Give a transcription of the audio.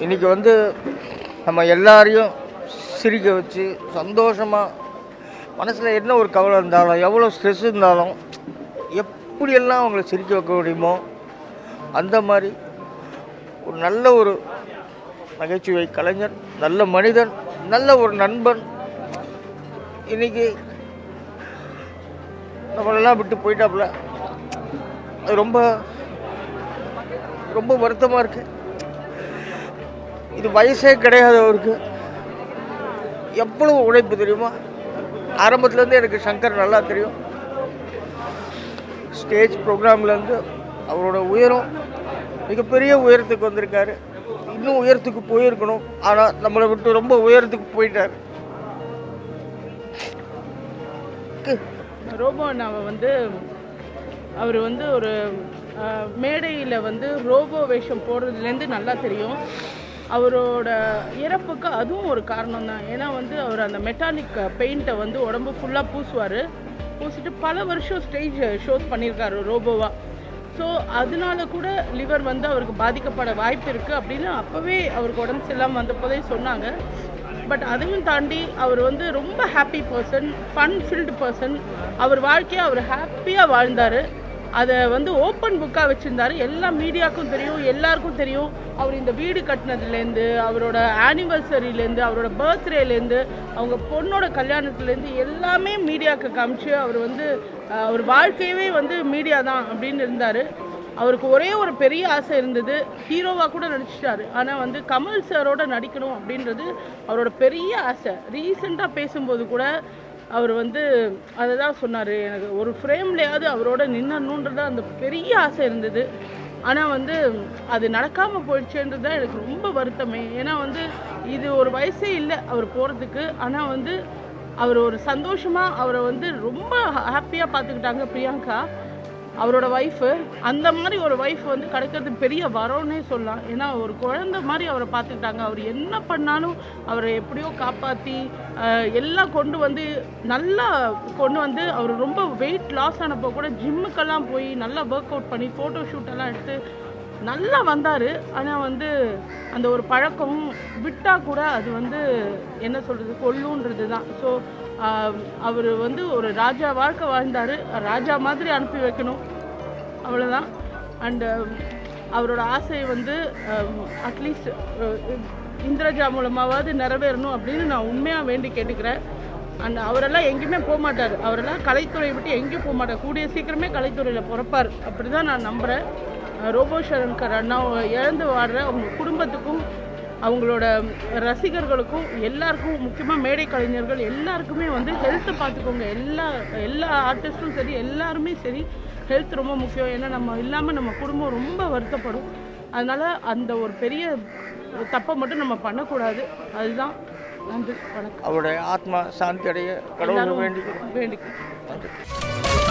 இன்றைக்கி வந்து நம்ம எல்லாரையும் சிரிக்க வச்சு சந்தோஷமாக மனசில் என்ன ஒரு கவலை இருந்தாலும் எவ்வளோ ஸ்ட்ரெஸ் இருந்தாலும் எப்படியெல்லாம் அவங்கள சிரிக்க வைக்க முடியுமோ அந்த மாதிரி ஒரு நல்ல ஒரு நகைச்சுவை கலைஞர், நல்ல மனிதன், நல்ல ஒரு நண்பன். இன்றைக்கி நம்மளெல்லாம் விட்டு போயிட்டாப்புல. அது ரொம்ப ரொம்ப வருத்தமாக இருக்குது. இது வயசே கிடையாது அவருக்கு. எவ்வளவு உழைப்பு தெரியுமா? ஆரம்பத்துலேருந்து எனக்கு சங்கர் நல்லா தெரியும். ஸ்டேஜ் ப்ரோக்ராம்லேருந்து அவரோட உயரம், மிகப்பெரிய உயரத்துக்கு வந்திருக்காரு. இன்னும் உயரத்துக்கு போயிருக்கணும், ஆனால் நம்மளை விட்டு ரொம்ப உயரத்துக்கு போயிட்டார். ரோபோ அண்ணாவை வந்து அவர் வந்து ஒரு மேடையில் வந்து ரோபோ வேஷம் போடுறதுலேருந்து நல்லா தெரியும். அவரோட இறப்புக்கு அதுவும் ஒரு காரணம் தான். ஏன்னா வந்து அவர் அந்த மெட்டாலிக் பெயிண்ட்டை வந்து உடம்பு ஃபுல்லாக பூசிட்டு பல வருஷம் ஸ்டேஜ் ஷோஸ் பண்ணியிருக்காரு ரோபோவாக. ஸோ அதனால கூட லிவர் வந்து அவருக்கு பாதிக்கப்பட வாய்ப்பு இருக்குது அப்படின்னு அப்போவே அவருக்கு உடம்பு சரியில்லாமல் வந்தப்போதே சொன்னாங்க. பட் அதையும் தாண்டி அவர் வந்து ரொம்ப happy person, fun filled person. அவர் வாழ்க்கையை அவர் ஹாப்பியாக வாழ்ந்தார். அதை வந்து ஓப்பன் புக்காக வச்சுருந்தார். எல்லா மீடியாவுக்கும் தெரியும், எல்லாருக்கும் தெரியும். அவர் இந்த வீடு கட்டினதுலேருந்து, அவரோட ஆனிவர்சரியிலேருந்து, அவரோட பர்த்டேலேருந்து, அவங்க பொண்ணோட கல்யாணத்துலேருந்து எல்லாமே மீடியாவுக்கு காமிச்சு அவர் வந்து அவர் வாழ்க்கையவே வந்து மீடியா தான் அப்படின்னு இருந்தார். அவருக்கு ஒரே ஒரு பெரிய ஆசை இருந்தது, ஹீரோவாக கூட நடிச்சிட்டாரு. ஆனால் வந்து கமல் சாரோட நடிக்கணும் அப்படின்றது அவரோட பெரிய ஆசை. ரீசெண்டாக பேசும்போது கூட அவர் வந்து அதை தான் சொன்னார், எனக்கு ஒரு ஃப்ரேம்லையாவது அவரோட நின்னணுன்றது அந்த பெரிய ஆசை இருந்தது. ஆனால் வந்து அது நடக்காமல் போயிடுச்சுன்றது தான் எனக்கு ரொம்ப வருத்தமே. ஏன்னா வந்து இது ஒரு வயசே இல்லை அவர் போகிறதுக்கு. ஆனால் வந்து அவர் ஒரு சந்தோஷமாக அவரை வந்து ரொம்ப ஹாப்பியாக பார்த்துக்கிட்டாங்க பிரியங்கா, அவரோட ஒய்ஃபு. அந்த மாதிரி ஒரு ஒய்ஃப் வந்து கிடைக்கிறது பெரிய வரம்னே சொல்லலாம். ஏன்னா ஒரு குழந்தை மாதிரி அவரை பார்த்துக்கிட்டாங்க. அவர் என்ன பண்ணாலும் அவரை எப்படியோ காப்பாற்றி எல்லாம் கொண்டு வந்து நல்லா கொண்டு வந்து அவர் ரொம்ப வெயிட் லாஸ் ஆனப்போ கூட ஜிம்முக்கெல்லாம் போய் நல்லா ஒர்க் அவுட் பண்ணி ஃபோட்டோ ஷூட்டெல்லாம் எடுத்து நல்லா வந்தார். ஆனால் வந்து அந்த ஒரு பழக்கம் விட்டால் கூட அது வந்து என்ன சொல்கிறது, கொல்லுன்றது தான். ஸோ அவர் வந்து ஒரு ராஜா வாழ்க்கை வாழ்ந்தார். ராஜா மாதிரி அனுப்பி வைக்கணும், அவ்வளோதான். அண்டு அவரோட ஆசை வந்து அட்லீஸ்ட் இந்திரஜா மூலமாவது நிறைவேறணும் அப்படின்னு நான் உண்மையாக வேண்டி கேட்டுக்கிறேன். அண்ட் அவரெல்லாம் எங்கேயுமே போக மாட்டார். அவரெல்லாம் கலைத்துறையை விட்டு எங்கேயும் போக மாட்டார். கூடிய சீக்கிரமே கலைத்துறையில் பிறப்பார் அப்படி தான் நான் நம்புகிறேன். ரோபோ சங்கர் அண்ணா இழந்து வாடுற அவங்க குடும்பத்துக்கும் அவங்களோட ரசிகர்களுக்கும் எல்லாருக்கும், முக்கியமாக மேடை கலைஞர்கள் எல்லாருக்குமே வந்து ஹெல்த்தை பார்த்துக்கோங்க. எல்லா ஆர்டிஸ்ட்டும் சரி, எல்லாருமே சரி, ஹெல்த் ரொம்ப முக்கியம். ஏன்னா நம்ம இல்லாமல் நம்ம குடும்பம் ரொம்ப வருத்தப்படும். அதனால் அந்த ஒரு பெரிய தப்பை மட்டும் நம்ம பண்ணக்கூடாது. அதுதான். நன்றி, வணக்கம். அவருடைய ஆத்மா சாந்தி அடைய கடவுளை வேண்டிக்கிறேன். வேண்டிக்கிறேன்.